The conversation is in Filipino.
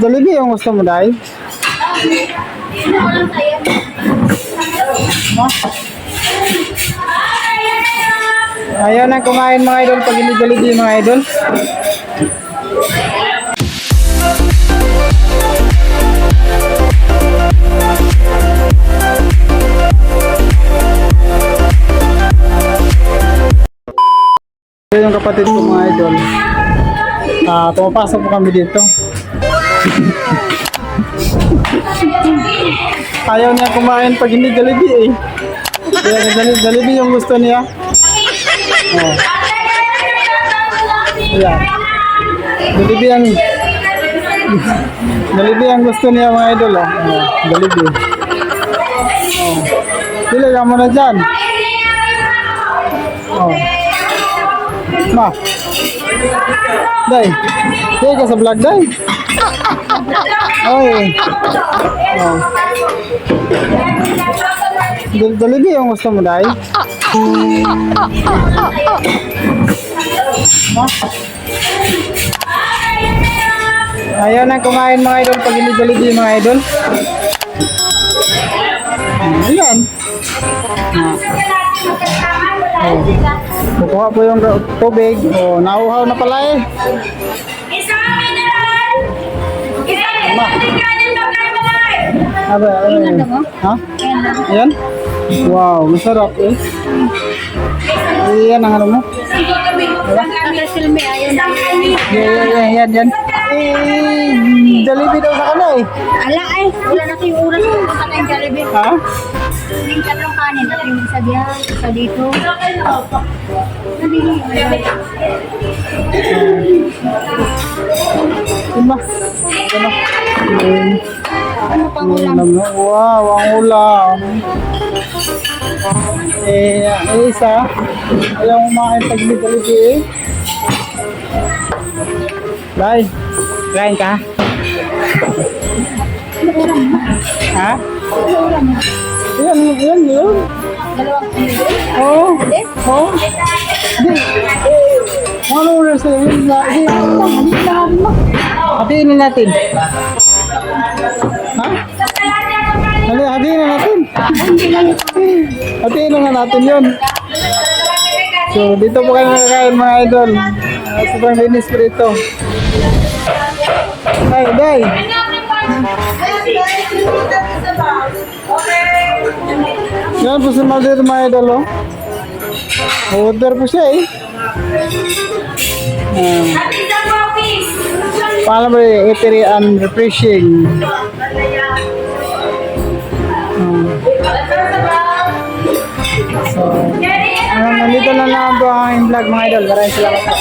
Jollibee yung gusto mo, Day? Ayaw na kumain mga idol pag hindi Jollibee mga idol. Ito yung kapatid ko mga idol. Pumapasok po kami dito. Ayaw niya kumain pag hindi Jollibee eh. Kaya Jollibee yung gusto niya. Oh. Ayan. Jollibee ang gusto niya mga idol. Oh. Jollibee. Oh. Pili ka muna dyan. Oh. Ma. Day. Day ka sa vlog, Day. Oy. Oh. Jollibee yung gusto mo, Day. Ayaw na kumain mga idol pag hindi Jollibee mga idol. Ayan. Oh. Kukuha po yung tubig. Oh, nauhaw na pala eh. Ma. Ha? Ayan? Wow, masarap eh. Ayan ang ano mo. Yan. Jollibee daw sa kana eh. Ala ay, wala na tayong oras kung punta tayong Jollibee. Ha? Yung tatlong kanin, tatlong isa diyan, isa dito. Diba? Ano pang ulam? Wow, ang ulam. Isa. Ayaw kumain pag hindi Jollibee eh. Bye. Kain ka? Ha? Yan. Dalawang kilo. Oo. Di. Ano oras na yun? Hatiin na natin. Ha? Hatiin na natin. Hatiin na natin yun. So, dito po kayo nakakain mga idol. Sobrang linis po dito. Day. Yan po si Maldir mga idol, oh. Order po siya eh. Paano ba yung eatery and refreshing? So, nandito na lang po ang vlog mga idol. Maraming salamat po.